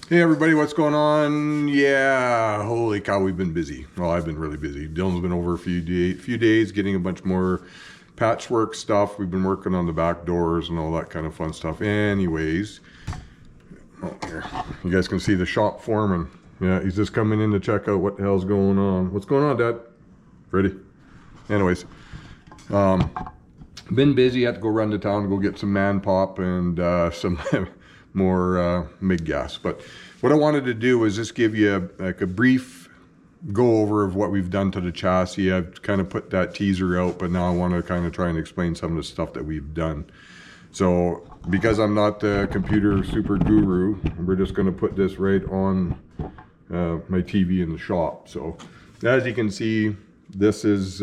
Hey everybody, what's going on? Yeah, holy cow, we've been busy. Well, I've been really busy. Dylan's been over a few days getting a bunch more patchwork stuff. We've been working on the back doors and all that kind of fun stuff. Anyways, oh, here. You guys can see the shop foreman. Yeah, he's just coming in to check out what the hell's going on. What's going on, Dad? Ready? Anyways, been busy. Had to go run to town to go get some man pop and some more MIG gas. But what I wanted to do was just give you like a brief go over of what we've done to the chassis. I've kind of put that teaser out, but now I want to kind of try and explain some of the stuff that we've done. So because I'm not the computer super guru, we're just going to put this right on my TV in the shop. So as you can see, this is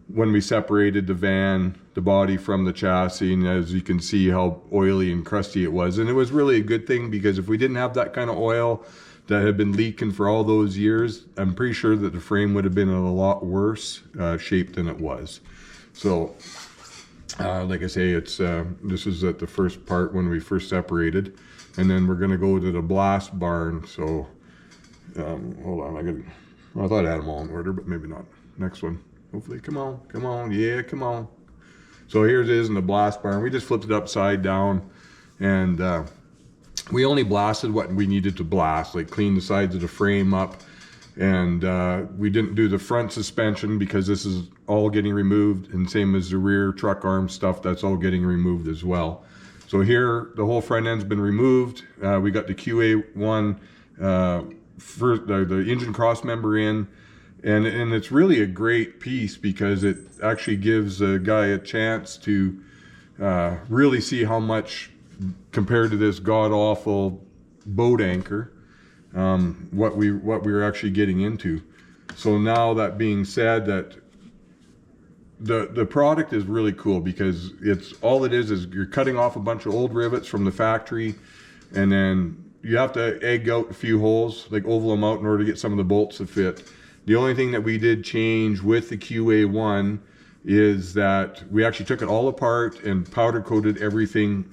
when we separated the van, the body from the chassis, and as you can see how oily and crusty it was. And it was really a good thing, because if we didn't have that kind of oil that had been leaking for all those years, I'm pretty sure that the frame would have been in a lot worse shape than it was. So like I say, it's this is at the first part when we first separated, and then we're going to go to the blast barn. So hold on, I thought I had them all in order, but maybe not. Next one. Hopefully, come on, yeah, come on. So here's it is in the blast barn. We just flipped it upside down, and we only blasted what we needed to blast, like clean the sides of the frame up, and we didn't do the front suspension because this is all getting removed, and same as the rear truck arm stuff, that's all getting removed as well. So here, the whole front end's been removed. We got the QA1 for the engine cross member in. And it's really a great piece, because it actually gives a guy a chance to really see how much, compared to this god-awful boat anchor, what we were actually getting into. So now, that being said, that the product is really cool, because it's all it is you're cutting off a bunch of old rivets from the factory, and then you have to egg out a few holes, like oval them out, in order to get some of the bolts to fit. The only thing that we did change with the QA1 is that we actually took it all apart and powder coated everything,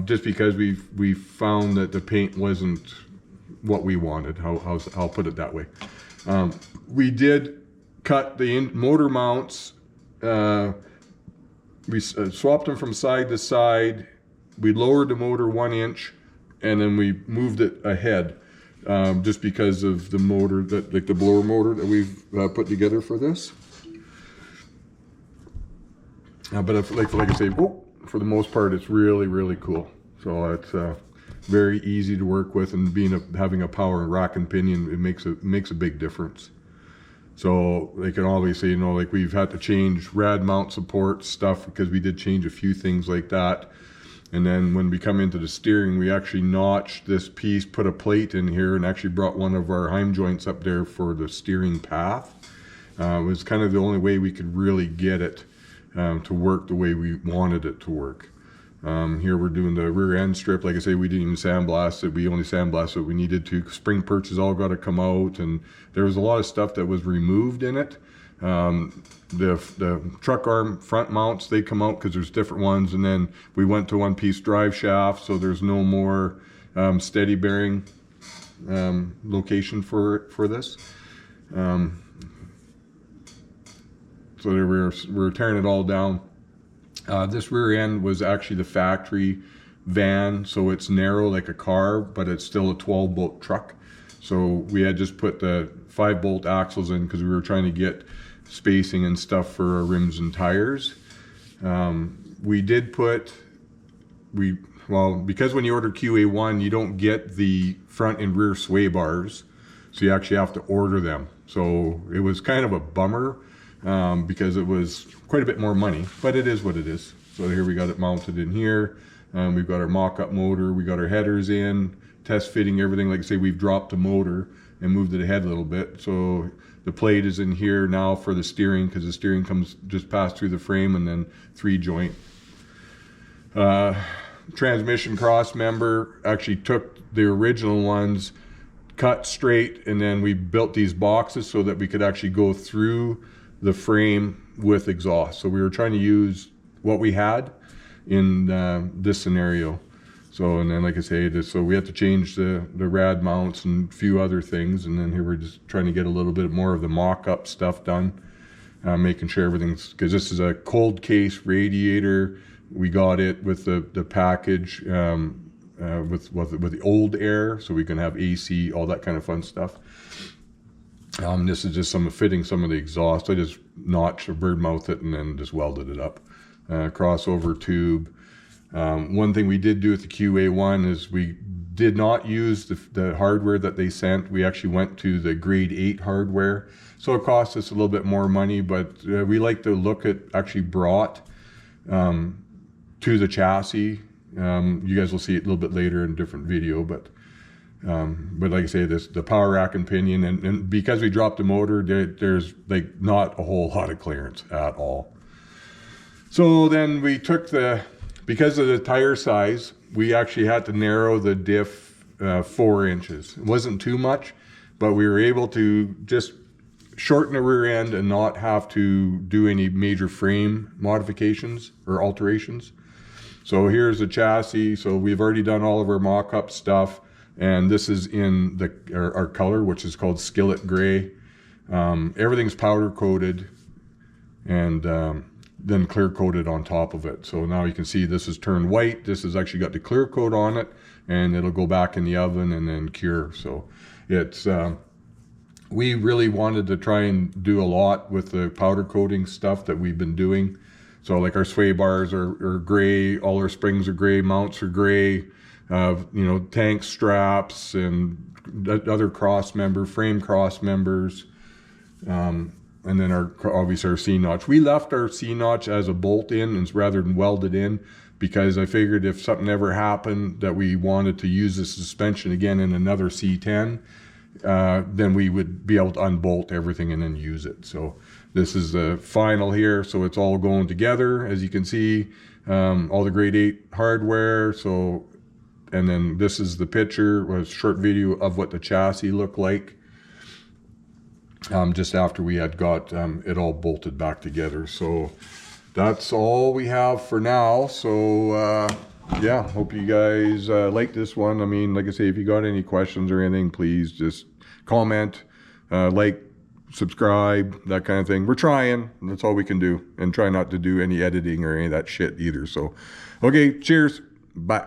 just because we found that the paint wasn't what we wanted. I'll put it that way. We did cut the motor mounts. We swapped them from side to side. We lowered the motor 1 inch, and then we moved it ahead. Just because of the motor, like the blower motor that we've put together for this. But like I say, for the most part, it's really, really cool. So it's very easy to work with, and having a power rack and pinion, it makes a big difference. So they can always say, like we've had to change rad mount support stuff, because we did change a few things like that. And then when we come into the steering, we actually notched this piece, put a plate in here, and actually brought one of our heim joints up there for the steering path. It was kind of the only way we could really get it to work the way we wanted it to work. Here we're doing the rear end strip. Like I say, we didn't even sandblast it. We only sandblasted what we needed to. Spring perches all got to come out, and there was a lot of stuff that was removed in it. The truck arm front mounts, they come out because there's different ones, and then we went to one-piece drive shaft, so there's no more steady bearing location for this. So we're tearing it all down. This rear end was actually the factory van, so it's narrow like a car, but it's still a 12-bolt truck. So we had just put the 5-bolt axles in, because we were trying to get spacing and stuff for our rims and tires. We did put, because when you order QA1, you don't get the front and rear sway bars, so you actually have to order them. So it was kind of a bummer, because it was quite a bit more money, but it is what it is. So here we got it mounted in here. We've got our mock-up motor, we got our headers in, test fitting everything. Like I say, we've dropped the motor and moved it ahead a little bit. So the plate is in here now for the steering, because the steering comes just passed through the frame, and then 3-joint. Transmission cross member, actually took the original ones, cut straight, and then we built these boxes so that we could actually go through the frame with exhaust. So we were trying to use what we had in this scenario. So, and then like I say, so we have to change the rad mounts and a few other things. And then here we're just trying to get a little bit more of the mock-up stuff done, making sure everything's, because this is a cold case radiator. We got it with the package with the old air, so we can have AC, all that kind of fun stuff. This is just fitting some of the exhaust. I just notched or bird mouthed it and then just welded it up. Crossover tube. One thing we did do with the QA1 is we did not use the hardware that they sent. We actually went to the grade 8 hardware. So it cost us a little bit more money, but we like to look at actually brought to the chassis. You guys will see it a little bit later in a different video, but like I say, the power rack and pinion, and because we dropped the motor, there's like not a whole lot of clearance at all. So then we took because of the tire size, we actually had to narrow the diff 4 inches. It wasn't too much, but we were able to just shorten the rear end and not have to do any major frame modifications or alterations. So here's the chassis. So we've already done all of our mock-up stuff, and this is in our color, which is called skillet gray. Everything's powder coated and then clear coated on top of it. So now you can see this is turned white. This has actually got the clear coat on it, and it'll go back in the oven and then cure. So it's we really wanted to try and do a lot with the powder coating stuff that we've been doing. So like our sway bars are gray, all our springs are gray, mounts are gray, tank straps and other frame cross members. And then obviously our C-notch. We left our C-notch as a bolt-in rather than welded in, because I figured if something ever happened that we wanted to use the suspension again in another C10, then we would be able to unbolt everything and then use it. So this is the final here. So it's all going together, as you can see, all the grade 8 hardware. So, and then this is the picture, a short video of what the chassis looked like. Just after we had got it all bolted back together. So that's all we have for now. So yeah, hope you guys like this one. I mean, like I say, if you got any questions or anything, please just comment, like, subscribe, that kind of thing. We're trying. That's all we can do. And try not to do any editing or any of that shit either. So, okay, cheers. Bye.